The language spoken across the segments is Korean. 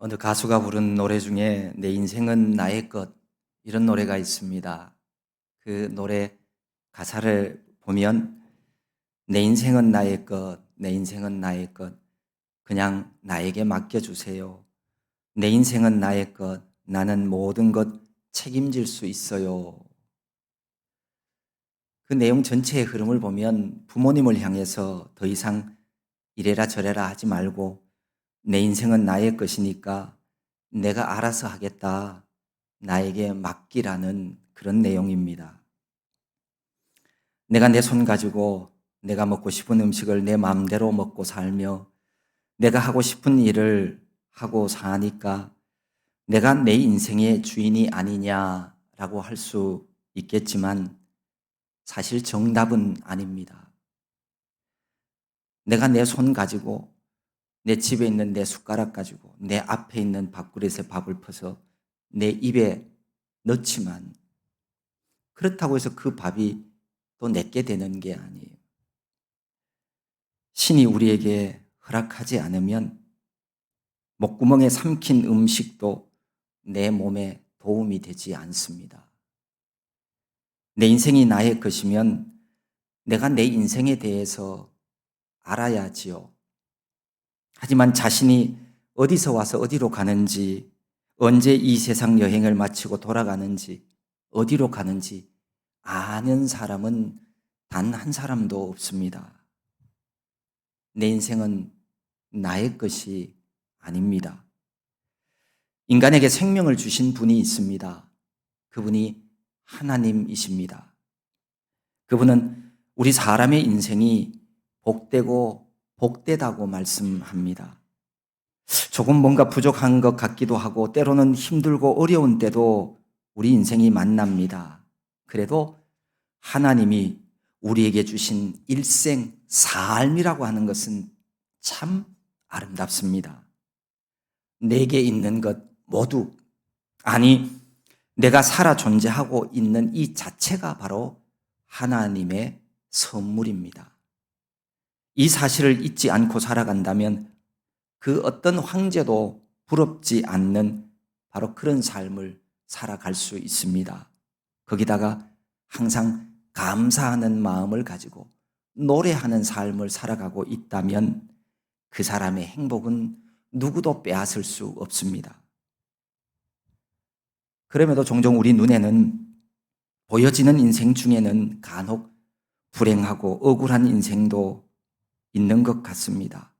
어느 가수가 부른 노래 중에 내 인생은 나의 것 이런 노래가 있습니다. 그 노래 가사를 보면 내 인생은 나의 것, 내 인생은 나의 것, 그냥 나에게 맡겨주세요. 내 인생은 나의 것, 나는 모든 것 책임질 수 있어요. 그 내용 전체의 흐름을 보면 부모님을 향해서 더 이상 이래라 저래라 하지 말고 내 인생은 나의 것이니까 내가 알아서 하겠다. 나에게 맡기라는 그런 내용입니다. 내가 내 손 가지고 내가 먹고 싶은 음식을 내 마음대로 먹고 살며 내가 하고 싶은 일을 하고 사니까 내가 내 인생의 주인이 아니냐라고 할 수 있겠지만 사실 정답은 아닙니다. 내가 내 손 가지고 내 집에 있는 내 숟가락 가지고 내 앞에 있는 밥그릇에 밥을 퍼서 내 입에 넣지만 그렇다고 해서 그 밥이 또 내게 되는 게 아니에요. 신이 우리에게 허락하지 않으면 목구멍에 삼킨 음식도 내 몸에 도움이 되지 않습니다. 내 인생이 나의 것이면 내가 내 인생에 대해서 알아야지요. 하지만 자신이 어디서 와서 어디로 가는지, 언제 이 세상 여행을 마치고 돌아가는지, 어디로 가는지 아는 사람은 단 한 사람도 없습니다. 내 인생은 나의 것이 아닙니다. 인간에게 생명을 주신 분이 있습니다. 그분이 하나님이십니다. 그분은 우리 사람의 인생이 복되고 복되다고 말씀합니다. 조금 뭔가 부족한 것 같기도 하고 때로는 힘들고 어려운 때도 우리 인생이 만납니다. 그래도 하나님이 우리에게 주신 일생 삶이라고 하는 것은 참 아름답습니다. 내게 있는 것 모두, 아니 내가 살아 존재하고 있는 이 자체가 바로 하나님의 선물입니다. 이 사실을 잊지 않고 살아간다면 그 어떤 황제도 부럽지 않는 바로 그런 삶을 살아갈 수 있습니다. 거기다가 항상 감사하는 마음을 가지고 노래하는 삶을 살아가고 있다면 그 사람의 행복은 누구도 빼앗을 수 없습니다. 그럼에도 종종 우리 눈에는 보여지는 인생 중에는 간혹 불행하고 억울한 인생도 있는 것 같습니다.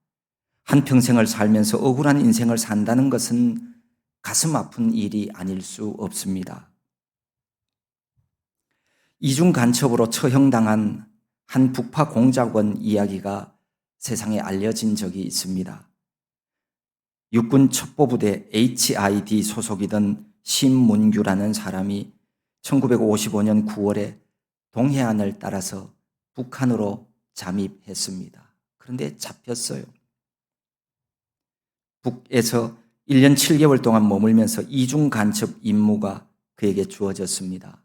한평생을 살면서 억울한 인생을 산다는 것은 가슴 아픈 일이 아닐 수 없습니다. 이중 간첩으로 처형당한 한 북파 공작원 이야기가 세상에 알려진 적이 있습니다. 육군 첩보부대 HID 소속이던 신문규라는 사람이 1955년 9월에 동해안을 따라서 북한으로 잠입했습니다. 그런데 잡혔어요. 북에서 1년 7개월 동안 머물면서 이중 간첩 임무가 그에게 주어졌습니다.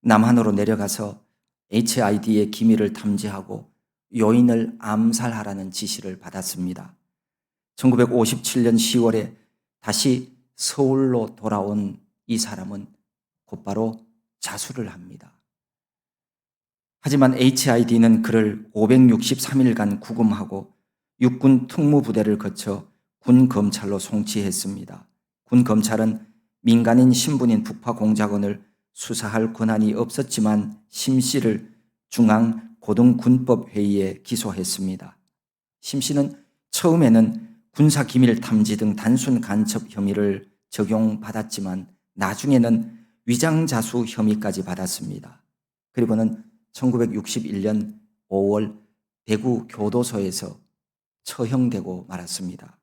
남한으로 내려가서 HID의 기밀을 탐지하고 요인을 암살하라는 지시를 받았습니다. 1957년 10월에 다시 서울로 돌아온 이 사람은 곧바로 자수를 합니다. 하지만 HID는 그를 563일간 구금하고 육군 특무부대를 거쳐 군검찰로 송치했습니다. 군검찰은 민간인 신분인 북파 공작원을 수사할 권한이 없었지만 심 씨를 중앙고등군법회의에 기소했습니다. 심 씨는 처음에는 군사기밀 탐지 등 단순 간첩 혐의를 적용받았지만 나중에는 위장자수 혐의까지 받았습니다. 그리고는 1961년 5월 대구 교도소에서 처형되고 말았습니다.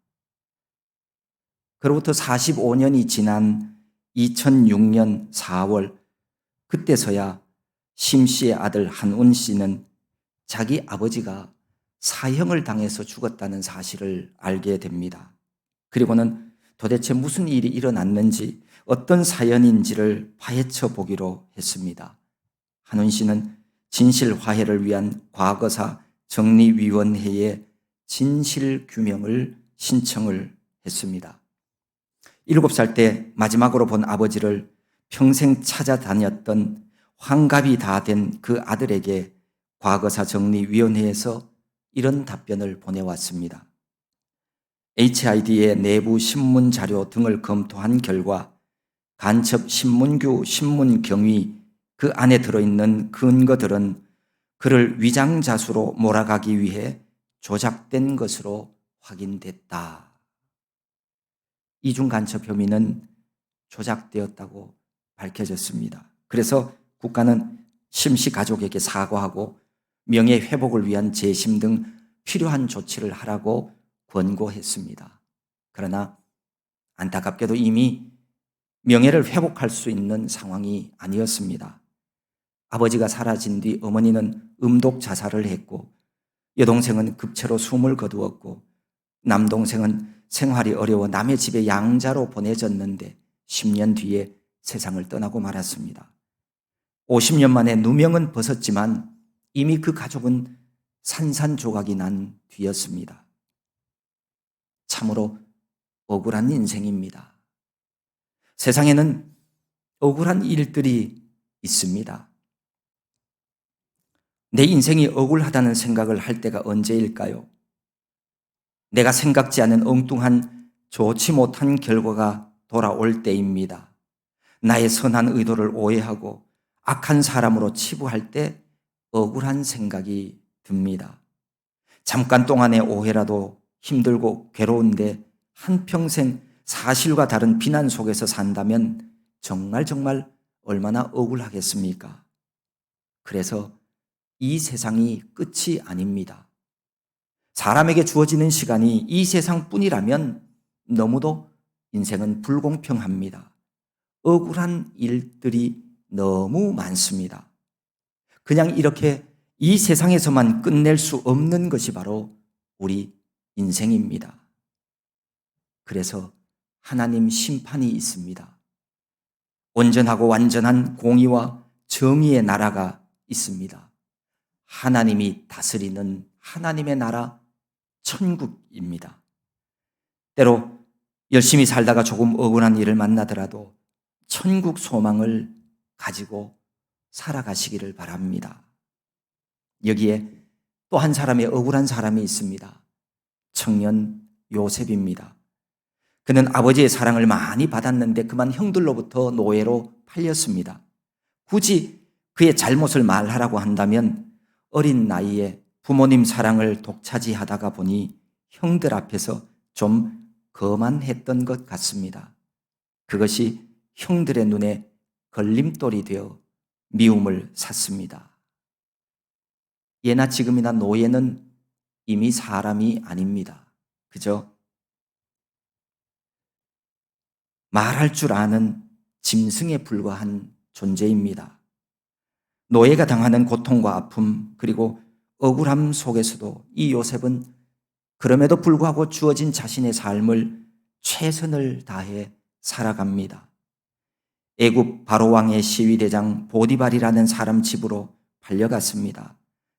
그로부터 45년이 지난 2006년 4월 그때서야 심 씨의 아들 한운 씨는 자기 아버지가 사형을 당해서 죽었다는 사실을 알게 됩니다. 그리고는 도대체 무슨 일이 일어났는지 어떤 사연인지를 파헤쳐 보기로 했습니다. 한운 씨는 진실 화해를 위한 과거사 정리위원회에 진실 규명을 신청을 했습니다. 7살 때 마지막으로 본 아버지를 평생 찾아다녔던 환갑이 다 된 그 아들에게 과거사 정리위원회에서 이런 답변을 보내왔습니다. HID의 내부 신문 자료 등을 검토한 결과 간첩 신문규 신문경위 그 안에 들어있는 근거들은 그를 위장자수로 몰아가기 위해 조작된 것으로 확인됐다. 이중 간첩 혐의는 조작되었다고 밝혀졌습니다. 그래서 국가는 심씨 가족에게 사과하고 명예 회복을 위한 재심 등 필요한 조치를 하라고 권고했습니다. 그러나 안타깝게도 이미 명예를 회복할 수 있는 상황이 아니었습니다. 아버지가 사라진 뒤 어머니는 음독 자살을 했고 여동생은 급체로 숨을 거두었고 남동생은 생활이 어려워 남의 집에 양자로 보내졌는데 10년 뒤에 세상을 떠나고 말았습니다. 50년 만에 누명은 벗었지만 이미 그 가족은 산산조각이 난 뒤였습니다. 참으로 억울한 인생입니다. 세상에는 억울한 일들이 있습니다. 내 인생이 억울하다는 생각을 할 때가 언제일까요? 내가 생각지 않은 엉뚱한 좋지 못한 결과가 돌아올 때입니다. 나의 선한 의도를 오해하고 악한 사람으로 치부할 때 억울한 생각이 듭니다. 잠깐 동안의 오해라도 힘들고 괴로운데 한평생 사실과 다른 비난 속에서 산다면 정말 얼마나 억울하겠습니까? 그래서 이 세상이 끝이 아닙니다. 사람에게 주어지는 시간이 이 세상뿐이라면 너무도 인생은 불공평합니다. 억울한 일들이 너무 많습니다. 그냥 이렇게 이 세상에서만 끝낼 수 없는 것이 바로 우리 인생입니다. 그래서 하나님 심판이 있습니다. 온전하고 완전한 공의와 정의의 나라가 있습니다. 하나님이 다스리는 하나님의 나라 천국입니다. 때로 열심히 살다가 조금 억울한 일을 만나더라도 천국 소망을 가지고 살아가시기를 바랍니다. 여기에 또 한 사람의 억울한 사람이 있습니다. 청년 요셉입니다. 그는 아버지의 사랑을 많이 받았는데 그만 형들로부터 노예로 팔렸습니다. 굳이 그의 잘못을 말하라고 한다면 어린 나이에 부모님 사랑을 독차지하다가 보니 형들 앞에서 좀 거만했던 것 같습니다. 그것이 형들의 눈에 걸림돌이 되어 미움을 샀습니다. 예나 지금이나 노예는 이미 사람이 아닙니다. 그저 말할 줄 아는 짐승에 불과한 존재입니다. 노예가 당하는 고통과 아픔 그리고 억울함 속에서도 이 요셉은 그럼에도 불구하고 주어진 자신의 삶을 최선을 다해 살아갑니다. 애굽 바로왕의 시위대장 보디발이라는 사람 집으로 팔려갔습니다.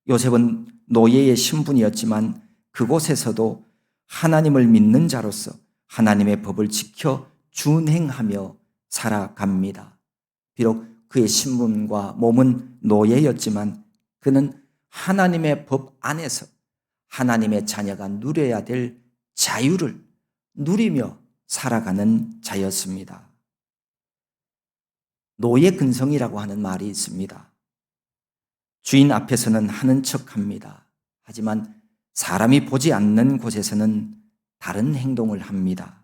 요셉은 노예의 신분이었지만 그곳에서도 하나님을 믿는 자로서 하나님의 법을 지켜 준행하며 살아갑니다. 비록 그의 신분과 몸은 노예였지만 그는 하나님의 법 안에서 하나님의 자녀가 누려야 될 자유를 누리며 살아가는 자였습니다. 노예 근성이라고 하는 말이 있습니다. 주인 앞에서는 하는 척합니다. 하지만 사람이 보지 않는 곳에서는 다른 행동을 합니다.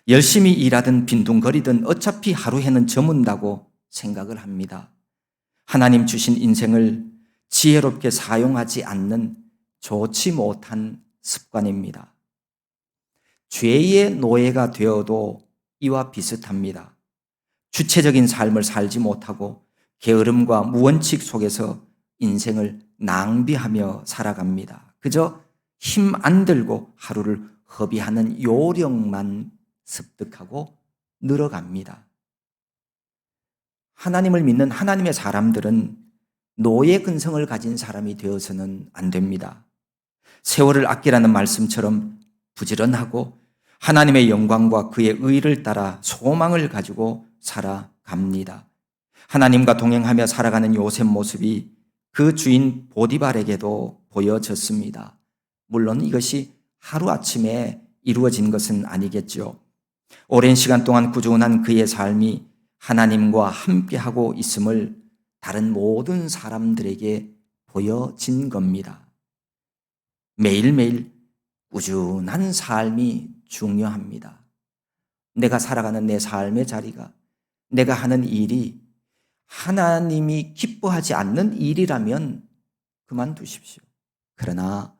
열심히 일하든 빈둥거리든 어차피 하루에는 저문다고 생각을 합니다. 하나님 주신 인생을 지혜롭게 사용하지 않는 좋지 못한 습관입니다. 죄의 노예가 되어도 이와 비슷합니다. 주체적인 삶을 살지 못하고 게으름과 무원칙 속에서 인생을 낭비하며 살아갑니다. 그저 힘 안 들고 하루를 허비하는 요령만 습득하고 늘어갑니다. 하나님을 믿는 하나님의 사람들은 노예 근성을 가진 사람이 되어서는 안 됩니다. 세월을 아끼라는 말씀처럼 부지런하고 하나님의 영광과 그의 의를 따라 소망을 가지고 살아갑니다. 하나님과 동행하며 살아가는 요셉 모습이 그 주인 보디발에게도 보여졌습니다. 물론 이것이 하루아침에 이루어진 것은 아니겠죠. 오랜 시간 동안 꾸준한 그의 삶이 하나님과 함께하고 있음을 다른 모든 사람들에게 보여진 겁니다. 매일매일 꾸준한 삶이 중요합니다. 내가 살아가는 내 삶의 자리가, 내가 하는 일이 하나님이 기뻐하지 않는 일이라면 그만두십시오. 그러나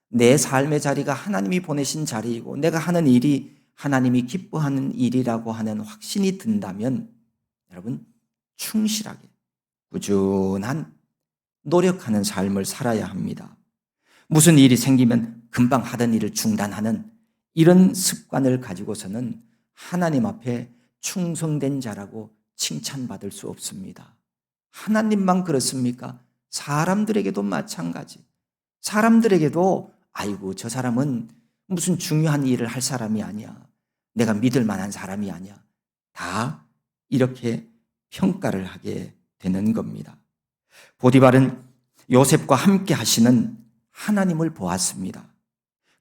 내 삶의 자리가 하나님이 보내신 자리이고 내가 하는 일이 하나님이 기뻐하는 일이라고 하는 확신이 든다면 여러분 충실하게 꾸준한 노력하는 삶을 살아야 합니다. 무슨 일이 생기면 금방 하던 일을 중단하는 이런 습관을 가지고서는 하나님 앞에 충성된 자라고 칭찬받을 수 없습니다. 하나님만 그렇습니까? 사람들에게도 마찬가지. 사람들에게도 아이고 저 사람은 무슨 중요한 일을 할 사람이 아니야. 내가 믿을 만한 사람이 아니야. 다 이렇게 평가를 하게 되는 겁니다. 보디발은 요셉과 함께 하시는 하나님을 보았습니다.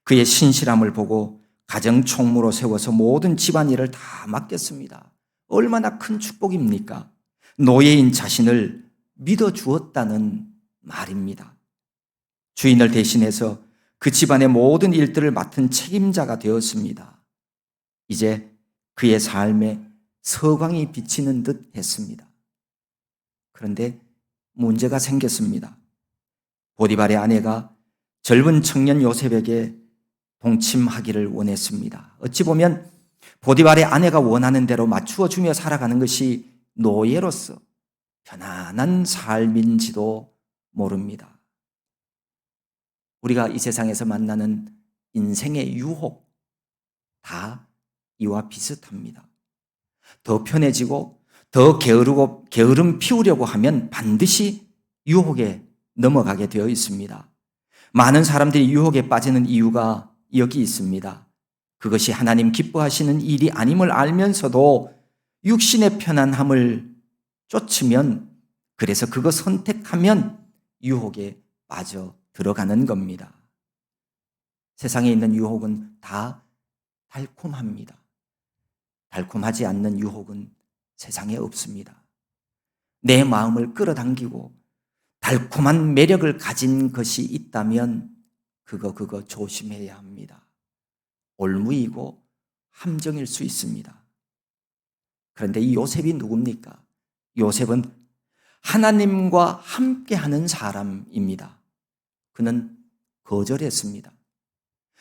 그의 신실함을 보고 가정 총무로 세워서 모든 집안일을 다 맡겼습니다. 얼마나 큰 축복입니까? 노예인 자신을 믿어주었다는 말입니다. 주인을 대신해서 그 집안의 모든 일들을 맡은 책임자가 되었습니다. 이제 그의 삶에 서광이 비치는 듯 했습니다. 그런데 문제가 생겼습니다. 보디발의 아내가 젊은 청년 요셉에게 동침하기를 원했습니다. 어찌 보면 보디발의 아내가 원하는 대로 맞추어 주며 살아가는 것이 노예로서 편안한 삶인지도 모릅니다. 우리가 이 세상에서 만나는 인생의 유혹 다 이와 비슷합니다. 더 편해지고 더 게으름 피우려고 하면 반드시 유혹에 넘어가게 되어 있습니다. 많은 사람들이 유혹에 빠지는 이유가 여기 있습니다. 그것이 하나님 기뻐하시는 일이 아님을 알면서도 육신의 편안함을 쫓으면, 그래서 그거 선택하면 유혹에 빠져 들어가는 겁니다. 세상에 있는 유혹은 다 달콤합니다. 달콤하지 않는 유혹은 세상에 없습니다. 내 마음을 끌어당기고 달콤한 매력을 가진 것이 있다면 그거 조심해야 합니다. 올무이고 함정일 수 있습니다. 그런데 이 요셉이 누굽니까? 요셉은 하나님과 함께하는 사람입니다. 그는 거절했습니다.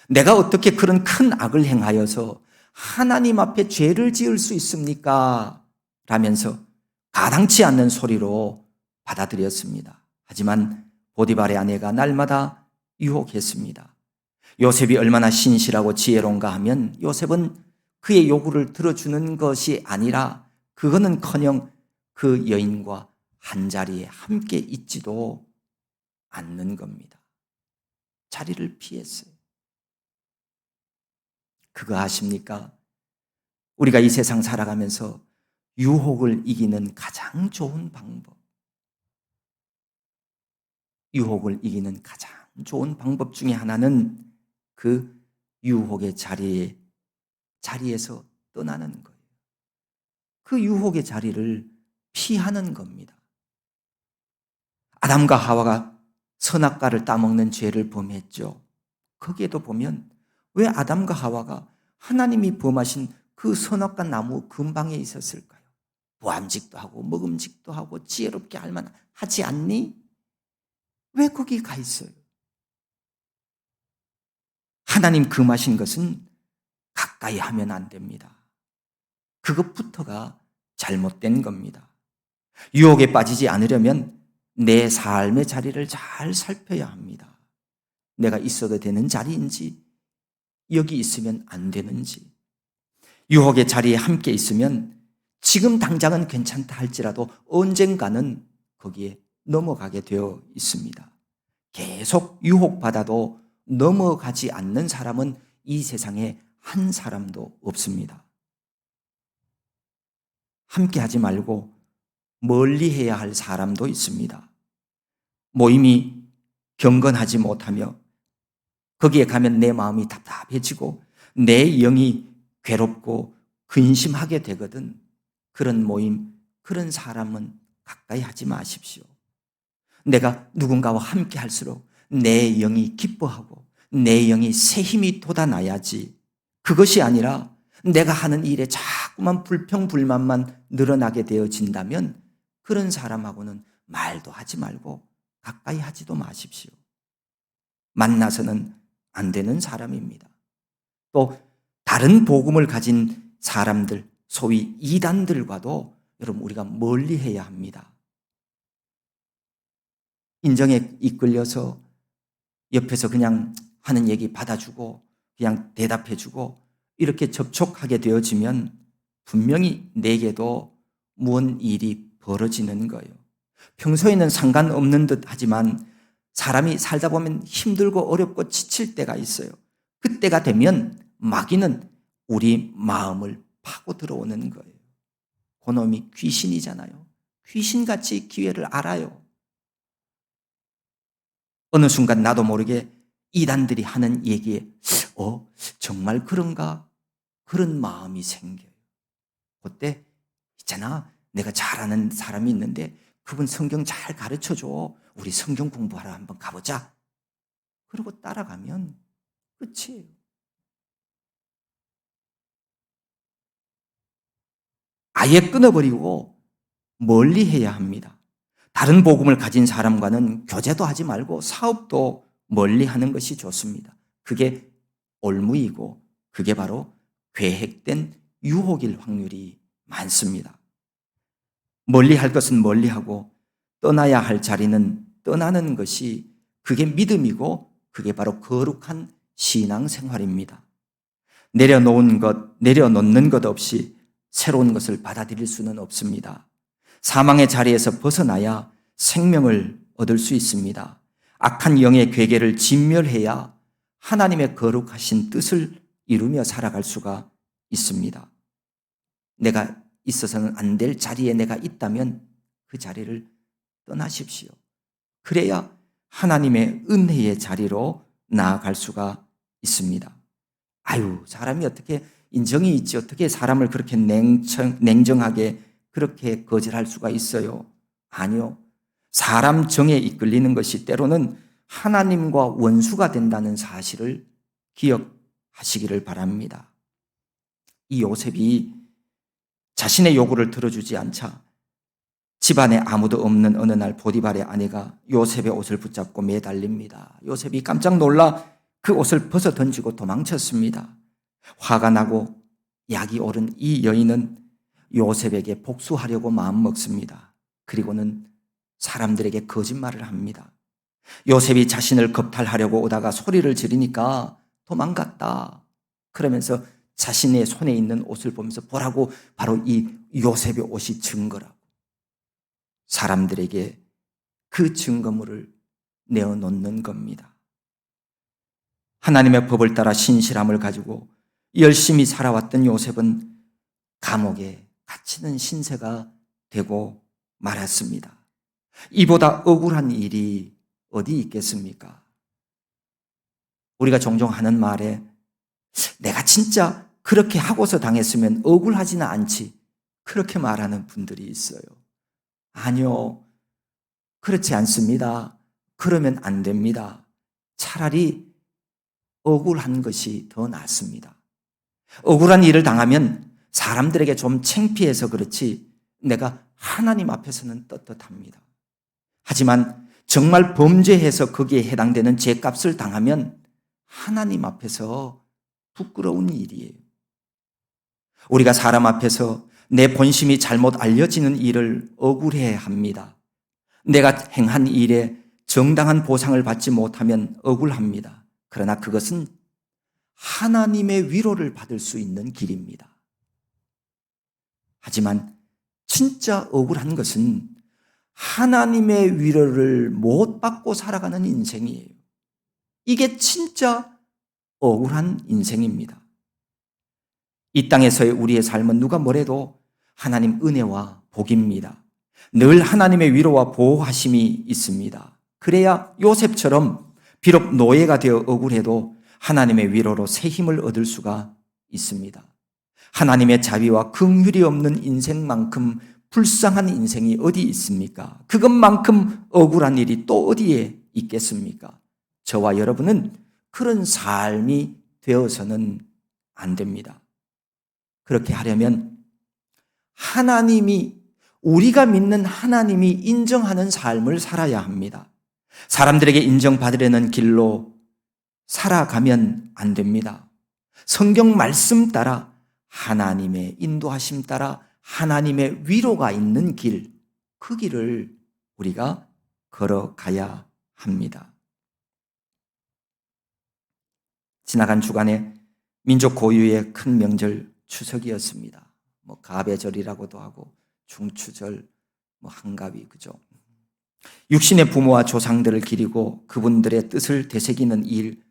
내가 어떻게 그런 큰 악을 행하여서 하나님 앞에 죄를 지을 수 있습니까? 라면서 가당치 않는 소리로 받아들였습니다. 하지만 보디발의 아내가 날마다 유혹했습니다. 요셉이 얼마나 신실하고 지혜로운가 하면 요셉은 그의 요구를 들어주는 것이 아니라 그거는커녕 그 여인과 한자리에 함께 있지도 않는 겁니다. 자리를 피했어요. 그거 아십니까? 우리가 이 세상 살아가면서 유혹을 이기는 가장 좋은 방법, 유혹을 이기는 가장 좋은 방법 중에 하나는 그 유혹의 자리에서 떠나는 거예요. 그 유혹의 자리를 피하는 겁니다. 아담과 하와가 선악과를 따먹는 죄를 범했죠. 거기에도 보면 왜 아담과 하와가 하나님이 범하신 그 선악과 나무 근방에 있었을까요? 보암직도 하고 먹음직도 하고 지혜롭게 할 만하지 않니? 왜 거기 가 있어요? 하나님 금하신 것은 가까이 하면 안 됩니다. 그것부터가 잘못된 겁니다. 유혹에 빠지지 않으려면 내 삶의 자리를 잘 살펴야 합니다. 내가 있어도 되는 자리인지, 여기 있으면 안 되는지. 유혹의 자리에 함께 있으면 지금 당장은 괜찮다 할지라도 언젠가는 거기에 넘어가게 되어 있습니다. 계속 유혹받아도 넘어가지 않는 사람은 이 세상에 한 사람도 없습니다. 함께 하지 말고 멀리 해야 할 사람도 있습니다. 모임이 경건하지 못하며 거기에 가면 내 마음이 답답해지고 내 영이 괴롭고 근심하게 되거든. 그런 모임, 그런 사람은 가까이 하지 마십시오. 내가 누군가와 함께 할수록 내 영이 기뻐하고 내 영이 새 힘이 돋아나야지. 그것이 아니라 내가 하는 일에 자꾸만 불평불만만 늘어나게 되어진다면 그런 사람하고는 말도 하지 말고 가까이 하지도 마십시오. 만나서는 안 되는 사람입니다. 또 다른 복음을 가진 사람들, 소위 이단들과도 여러분 우리가 멀리 해야 합니다. 인정에 이끌려서 옆에서 그냥 하는 얘기 받아주고 그냥 대답해주고 이렇게 접촉하게 되어지면 분명히 내게도 무언 일이 벌어지는 거예요. 평소에는 상관없는 듯 하지만 사람이 살다 보면 힘들고 어렵고 지칠 때가 있어요. 그때가 되면 마귀는 우리 마음을 파고 들어오는 거예요. 그놈이 귀신이잖아요. 귀신같이 기회를 알아요. 어느 순간 나도 모르게 이단들이 하는 얘기에 정말 그런가? 그런 마음이 생겨요. 그때 있잖아, 내가 잘 아는 사람이 있는데 그분 성경 잘 가르쳐줘. 우리 성경 공부하러 한번 가보자. 그러고 따라가면 끝이에요. 아예 끊어버리고 멀리 해야 합니다. 다른 복음을 가진 사람과는 교제도 하지 말고 사업도 멀리 하는 것이 좋습니다. 그게 올무이고 그게 바로 계획된 유혹일 확률이 많습니다. 멀리 할 것은 멀리 하고 떠나야 할 자리는 떠나는 것이 그게 믿음이고 그게 바로 거룩한 신앙생활입니다. 내려놓는 것 없이 새로운 것을 받아들일 수는 없습니다. 사망의 자리에서 벗어나야 생명을 얻을 수 있습니다. 악한 영의 괴계를 진멸해야 하나님의 거룩하신 뜻을 이루며 살아갈 수가 있습니다. 내가 있어서는 안 될 자리에 내가 있다면 그 자리를 떠나십시오. 그래야 하나님의 은혜의 자리로 나아갈 수가 있습니다. 사람이 어떻게 인정이 있지 어떻게 사람을 그렇게 냉정하게 그렇게 거절할 수가 있어요? 아니요. 사람 정에 이끌리는 것이 때로는 하나님과 원수가 된다는 사실을 기억하시기를 바랍니다. 이 요셉이 자신의 요구를 들어주지 않자 집안에 아무도 없는 어느 날 보디발의 아내가 요셉의 옷을 붙잡고 매달립니다. 요셉이 깜짝 놀라 그 옷을 벗어 던지고 도망쳤습니다. 화가 나고 약이 오른 이 여인은 요셉에게 복수하려고 마음먹습니다. 그리고는 사람들에게 거짓말을 합니다. 요셉이 자신을 겁탈하려고 오다가 소리를 지르니까 도망갔다. 그러면서 자신의 손에 있는 옷을 보면서 보라고 바로 이 요셉의 옷이 증거라고. 사람들에게 그 증거물을 내어놓는 겁니다. 하나님의 법을 따라 신실함을 가지고 열심히 살아왔던 요셉은 감옥에 갇히는 신세가 되고 말았습니다. 이보다 억울한 일이 어디 있겠습니까? 우리가 종종 하는 말에 내가 진짜 그렇게 하고서 당했으면 억울하지는 않지. 그렇게 말하는 분들이 있어요. 아니요. 그렇지 않습니다. 그러면 안 됩니다. 차라리 억울한 것이 더 낫습니다. 억울한 일을 당하면 사람들에게 좀 창피해서 그렇지 내가 하나님 앞에서는 떳떳합니다. 하지만 정말 범죄해서 거기에 해당되는 죄값을 당하면 하나님 앞에서 부끄러운 일이에요. 우리가 사람 앞에서 내 본심이 잘못 알려지는 일을 억울해합니다. 내가 행한 일에 정당한 보상을 받지 못하면 억울합니다. 그러나 그것은 하나님의 위로를 받을 수 있는 길입니다. 하지만 진짜 억울한 것은 하나님의 위로를 못 받고 살아가는 인생이에요. 이게 진짜 억울한 인생입니다. 이 땅에서의 우리의 삶은 누가 뭐래도 하나님 은혜와 복입니다. 늘 하나님의 위로와 보호하심이 있습니다. 그래야 요셉처럼 비록 노예가 되어 억울해도 하나님의 위로로 새 힘을 얻을 수가 있습니다. 하나님의 자비와 긍휼이 없는 인생만큼 불쌍한 인생이 어디 있습니까? 그것만큼 억울한 일이 또 어디에 있겠습니까? 저와 여러분은 그런 삶이 되어서는 안 됩니다. 그렇게 하려면 하나님이, 우리가 믿는 하나님이 인정하는 삶을 살아야 합니다. 사람들에게 인정받으려는 길로 살아가면 안 됩니다. 성경 말씀 따라, 하나님의 인도하심 따라 하나님의 위로가 있는 길, 그 길을 우리가 걸어가야 합니다. 지나간 주간에 민족 고유의 큰 명절 추석이었습니다. 가배절이라고도 하고 중추절, 한가위, 그죠? 육신의 부모와 조상들을 기리고 그분들의 뜻을 되새기는 일,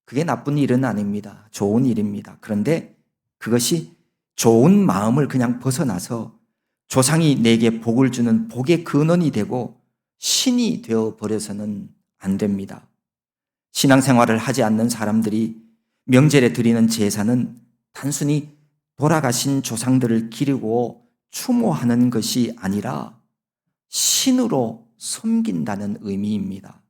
그게 나쁜 일은 아닙니다. 좋은 일입니다. 그런데 그것이 좋은 마음을 그냥 벗어나서 조상이 내게 복을 주는 복의 근원이 되고 신이 되어버려서는 안 됩니다. 신앙생활을 하지 않는 사람들이 명절에 드리는 제사는 단순히 돌아가신 조상들을 기리고 추모하는 것이 아니라 신으로 섬긴다는 의미입니다.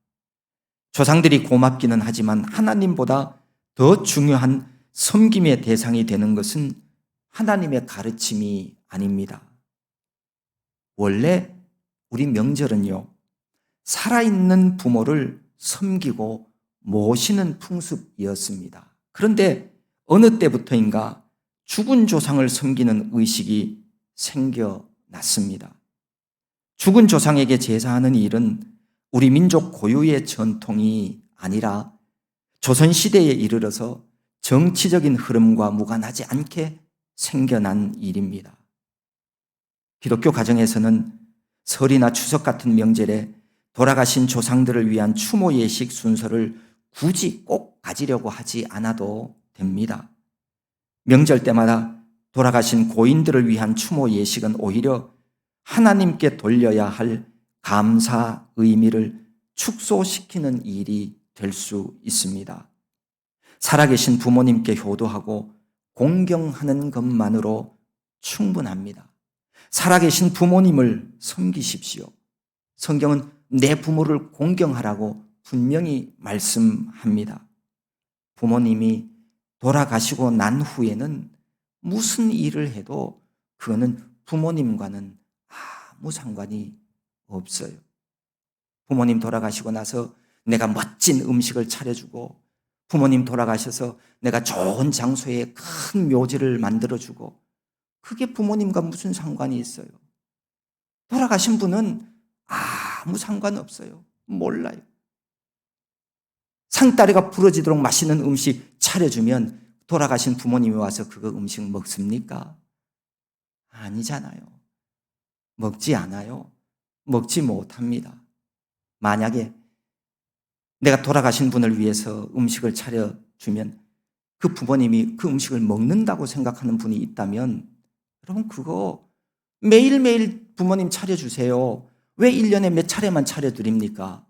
조상들이 고맙기는 하지만 하나님보다 더 중요한 섬김의 대상이 되는 것은 하나님의 가르침이 아닙니다. 원래 우리 명절은요, 살아있는 부모를 섬기고 모시는 풍습이었습니다. 그런데 어느 때부터인가 죽은 조상을 섬기는 의식이 생겨났습니다. 죽은 조상에게 제사하는 일은 우리 민족 고유의 전통이 아니라 조선시대에 이르러서 정치적인 흐름과 무관하지 않게 생겨난 일입니다. 기독교 가정에서는 설이나 추석 같은 명절에 돌아가신 조상들을 위한 추모 예식 순서를 굳이 꼭 가지려고 하지 않아도 됩니다. 명절 때마다 돌아가신 고인들을 위한 추모 예식은 오히려 하나님께 돌려야 할 감사 의미를 축소시키는 일이 될 수 있습니다. 살아계신 부모님께 효도하고 공경하는 것만으로 충분합니다. 살아계신 부모님을 섬기십시오. 성경은 내 부모를 공경하라고 분명히 말씀합니다. 부모님이 돌아가시고 난 후에는 무슨 일을 해도 그거는 부모님과는 아무 상관이 없어요. 부모님 돌아가시고 나서 내가 멋진 음식을 차려주고, 부모님 돌아가셔서 내가 좋은 장소에 큰 묘지를 만들어주고, 그게 부모님과 무슨 상관이 있어요? 돌아가신 분은 아무 상관없어요. 몰라요. 상다리가 부러지도록 맛있는 음식 차려주면 돌아가신 부모님이 와서 그거 음식 먹습니까? 아니잖아요. 먹지 않아요. 먹지 못합니다. 만약에 내가 돌아가신 분을 위해서 음식을 차려주면 그 부모님이 그 음식을 먹는다고 생각하는 분이 있다면, 여러분 그거 매일매일 부모님 차려주세요. 왜 1년에 몇 차례만 차려드립니까?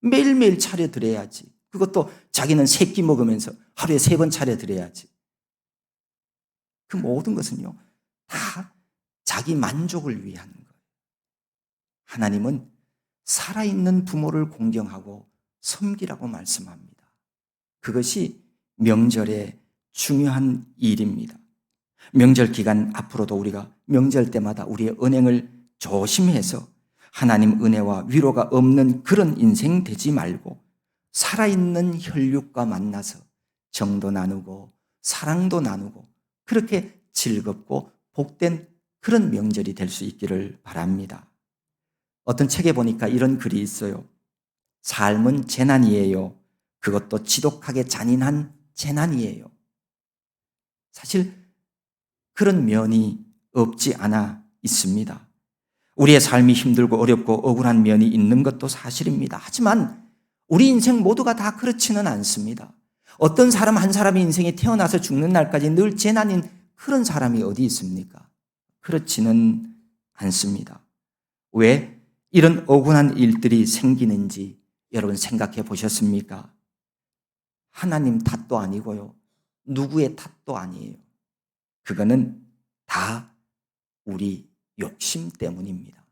매일매일 차려드려야지. 그것도 자기는 3끼 먹으면서 하루에 3번 차려드려야지. 그 모든 것은요, 다 자기 만족을 위한 거예요. 하나님은 살아있는 부모를 공경하고 섬기라고 말씀합니다. 그것이 명절의 중요한 일입니다. 명절 기간 앞으로도 우리가 명절 때마다 우리의 언행을 조심해서 하나님 은혜와 위로가 없는 그런 인생 되지 말고 살아있는 혈육과 만나서 정도 나누고 사랑도 나누고 그렇게 즐겁고 복된 그런 명절이 될 수 있기를 바랍니다. 어떤 책에 보니까 이런 글이 있어요. 삶은 재난이에요. 그것도 지독하게 잔인한 재난이에요. 사실 그런 면이 없지 않아 있습니다. 우리의 삶이 힘들고 어렵고 억울한 면이 있는 것도 사실입니다. 하지만 우리 인생 모두가 다 그렇지는 않습니다. 어떤 사람 한 사람의 인생이 태어나서 죽는 날까지 늘 재난인 그런 사람이 어디 있습니까? 그렇지는 않습니다. 왜 이런 억울한 일들이 생기는지 여러분 생각해 보셨습니까? 하나님 탓도 아니고요. 누구의 탓도 아니에요. 그거는 다 우리 욕심 때문입니다.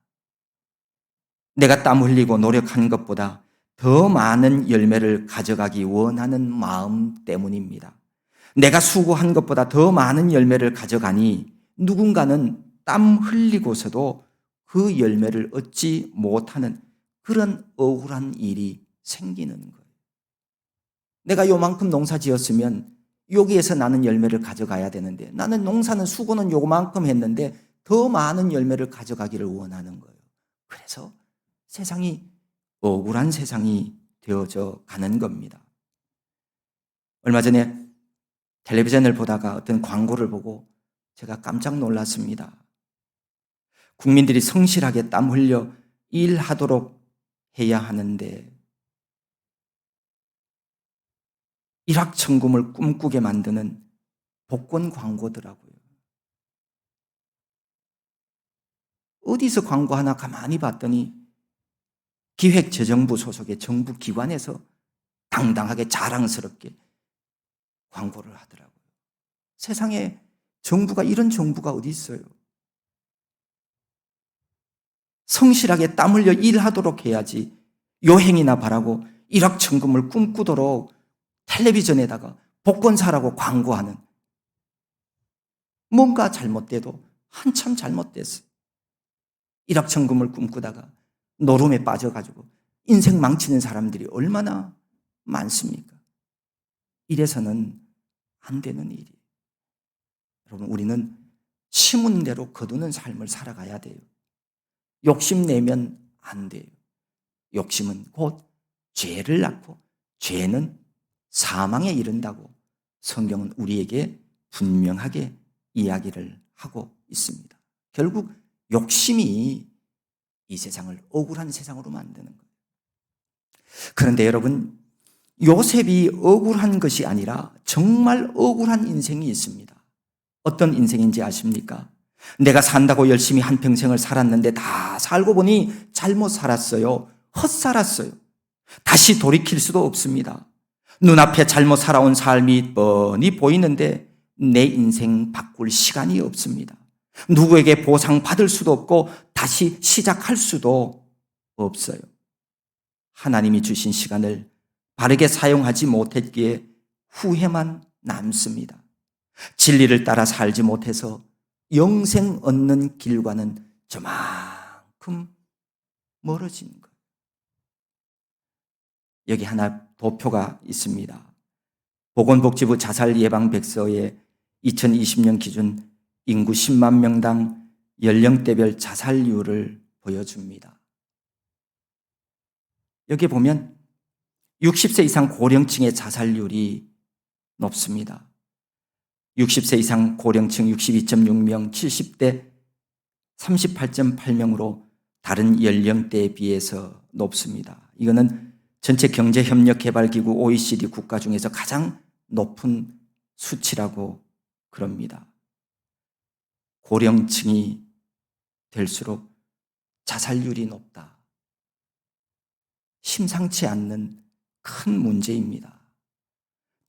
내가 땀 흘리고 노력한 것보다 더 많은 열매를 가져가기 원하는 마음 때문입니다. 내가 수고한 것보다 더 많은 열매를 가져가니 누군가는 땀 흘리고서도 그 열매를 얻지 못하는 그런 억울한 일이 생기는 거예요. 내가 요만큼 농사 지었으면 여기에서 나는 열매를 가져가야 되는데 나는 농사는 수고는 요만큼 했는데 더 많은 열매를 가져가기를 원하는 거예요. 그래서 세상이 억울한 세상이 되어져 가는 겁니다. 얼마 전에 텔레비전을 보다가 어떤 광고를 보고 제가 깜짝 놀랐습니다. 국민들이 성실하게 땀 흘려 일하도록 해야 하는데 일확천금을 꿈꾸게 만드는 복권 광고더라고요. 어디서 광고 하나 가만히 봤더니 기획재정부 소속의 정부 기관에서 당당하게 자랑스럽게 광고를 하더라고요. 세상에 정부가 이런 정부가 어디 있어요? 성실하게 땀 흘려 일하도록 해야지 요행이나 바라고 일확천금을 꿈꾸도록 텔레비전에다가 복권 사라고 광고하는 뭔가 잘못돼도 한참 잘못됐어요. 일확천금을 꿈꾸다가 노름에 빠져가지고 인생 망치는 사람들이 얼마나 많습니까? 이래서는 안 되는 일이에요. 여러분, 우리는 심은 대로 거두는 삶을 살아가야 돼요. 욕심내면 안 돼요. 욕심은 곧 죄를 낳고 죄는 사망에 이른다고 성경은 우리에게 분명하게 이야기를 하고 있습니다. 결국 욕심이 이 세상을 억울한 세상으로 만드는 거예요. 그런데 여러분, 요셉이 억울한 것이 아니라 정말 억울한 인생이 있습니다. 어떤 인생인지 아십니까? 내가 산다고 열심히 한평생을 살았는데 다 살고 보니 잘못 살았어요. 헛살았어요. 다시 돌이킬 수도 없습니다. 눈앞에 잘못 살아온 삶이 뻔히 보이는데 내 인생 바꿀 시간이 없습니다. 누구에게 보상받을 수도 없고 다시 시작할 수도 없어요. 하나님이 주신 시간을 바르게 사용하지 못했기에 후회만 남습니다. 진리를 따라 살지 못해서 영생 얻는 길과는 저만큼 멀어진 거예요. 여기 하나 도표가 있습니다. 보건복지부 자살예방백서에 2020년 기준 인구 10만 명당 연령대별 자살률을 보여줍니다. 여기 보면 60세 이상 고령층의 자살률이 높습니다. 60세 이상 고령층 62.6명, 70대 38.8명으로 다른 연령대에 비해서 높습니다. 이거는 전체 경제협력개발기구 OECD 국가 중에서 가장 높은 수치라고 그럽니다. 고령층이 될수록 자살률이 높다. 심상치 않는 큰 문제입니다.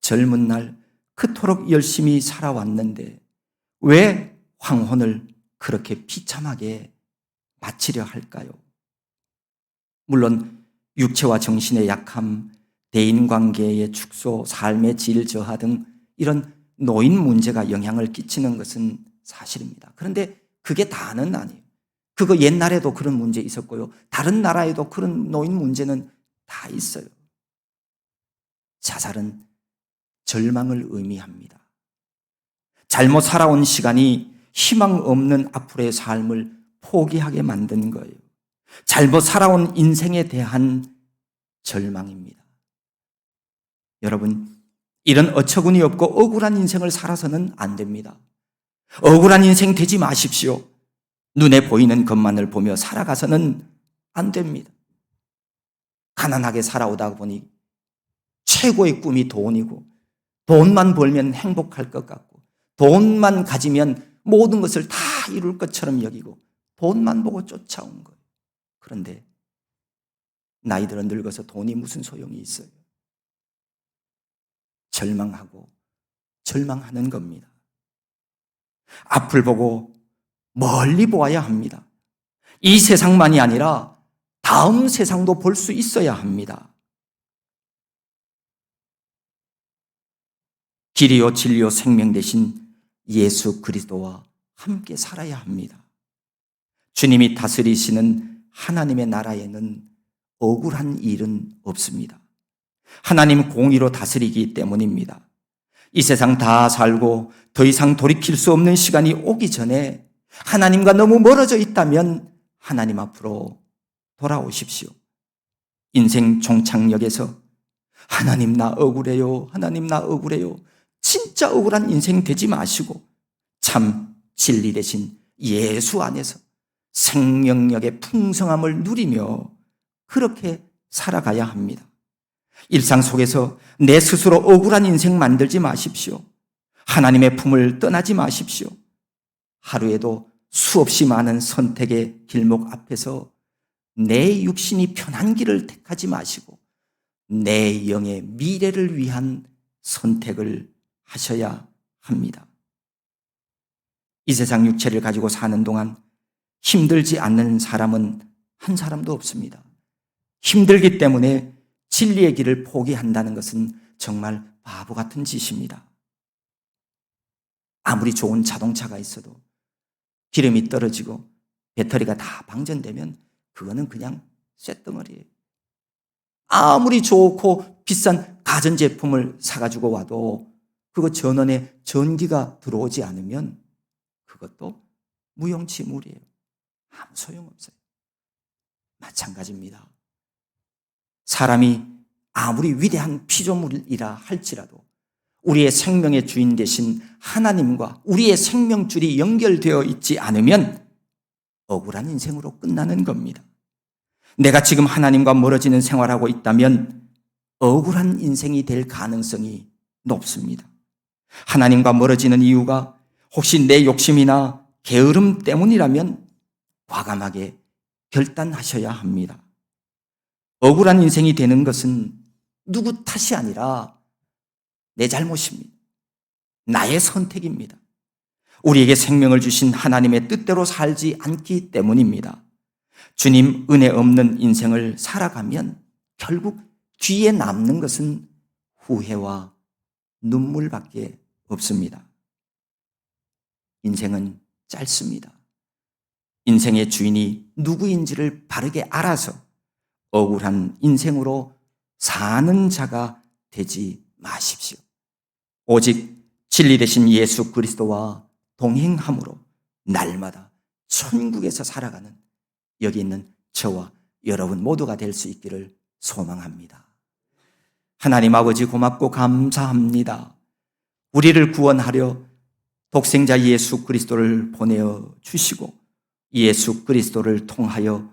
젊은 날 그토록 열심히 살아왔는데 왜 황혼을 그렇게 비참하게 마치려 할까요? 물론 육체와 정신의 약함, 대인관계의 축소, 삶의 질 저하 등 이런 노인 문제가 영향을 끼치는 것은 사실입니다. 그런데 그게 다는 아니에요. 그거 옛날에도 그런 문제 있었고요. 다른 나라에도 그런 노인 문제는 다 있어요. 자살은 절망을 의미합니다. 잘못 살아온 시간이 희망 없는 앞으로의 삶을 포기하게 만든 거예요. 잘못 살아온 인생에 대한 절망입니다. 여러분, 이런 어처구니 없고 억울한 인생을 살아서는 안 됩니다. 억울한 인생 되지 마십시오. 눈에 보이는 것만을 보며 살아가서는 안 됩니다. 가난하게 살아오다 보니 최고의 꿈이 돈이고 돈만 벌면 행복할 것 같고, 돈만 가지면 모든 것을 다 이룰 것처럼 여기고, 돈만 보고 쫓아온 거예요. 그런데 나이들은 늙어서 돈이 무슨 소용이 있어요? 절망하고 절망하는 겁니다. 앞을 보고 멀리 보아야 합니다. 이 세상만이 아니라 다음 세상도 볼 수 있어야 합니다. 길이요 진리요 생명 되신 예수 그리스도와 함께 살아야 합니다. 주님이 다스리시는 하나님의 나라에는 억울한 일은 없습니다. 하나님 공의로 다스리기 때문입니다. 이 세상 다 살고 더 이상 돌이킬 수 없는 시간이 오기 전에 하나님과 너무 멀어져 있다면 하나님 앞으로 돌아오십시오. 인생 종착역에서 하나님 나 억울해요. 하나님 나 억울해요. 진짜 억울한 인생 되지 마시고 참 진리 되신 예수 안에서 생명력의 풍성함을 누리며 그렇게 살아가야 합니다. 일상 속에서 내 스스로 억울한 인생 만들지 마십시오. 하나님의 품을 떠나지 마십시오. 하루에도 수없이 많은 선택의 길목 앞에서 내 육신이 편한 길을 택하지 마시고 내 영의 미래를 위한 선택을 하셔야 합니다. 이 세상 육체를 가지고 사는 동안 힘들지 않는 사람은 한 사람도 없습니다. 힘들기 때문에 진리의 길을 포기한다는 것은 정말 바보 같은 짓입니다. 아무리 좋은 자동차가 있어도 기름이 떨어지고 배터리가 다 방전되면 그거는 그냥 쇳덩어리예요. 아무리 좋고 비싼 가전제품을 사가지고 와도 그거 전원에 전기가 들어오지 않으면 그것도 무용지물이에요. 아무 소용없어요. 마찬가지입니다. 사람이 아무리 위대한 피조물이라 할지라도 우리의 생명의 주인 되신 하나님과 우리의 생명줄이 연결되어 있지 않으면 억울한 인생으로 끝나는 겁니다. 내가 지금 하나님과 멀어지는 생활하고 있다면 억울한 인생이 될 가능성이 높습니다. 하나님과 멀어지는 이유가 혹시 내 욕심이나 게으름 때문이라면 과감하게 결단하셔야 합니다. 억울한 인생이 되는 것은 누구 탓이 아니라 내 잘못입니다. 나의 선택입니다. 우리에게 생명을 주신 하나님의 뜻대로 살지 않기 때문입니다. 주님 은혜 없는 인생을 살아가면 결국 뒤에 남는 것은 후회와 눈물밖에 없습니다. 인생은 짧습니다. 인생의 주인이 누구인지를 바르게 알아서 억울한 인생으로 사는 자가 되지 마십시오. 오직 진리 되신 예수 그리스도와 동행함으로 날마다 천국에서 살아가는 여기 있는 저와 여러분 모두가 될 수 있기를 소망합니다. 하나님 아버지 고맙고 감사합니다. 우리를 구원하려 독생자 예수 그리스도를 보내어 주시고 예수 그리스도를 통하여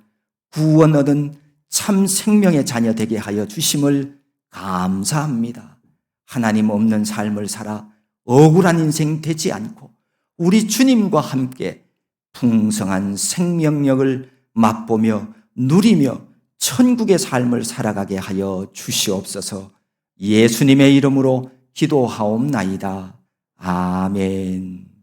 구원 얻은 참 생명의 자녀 되게 하여 주심을 감사합니다. 하나님 없는 삶을 살아 억울한 인생 되지 않고 우리 주님과 함께 풍성한 생명력을 맛보며 누리며 천국의 삶을 살아가게 하여 주시옵소서. 예수님의 이름으로 기도하옵나이다. 아멘.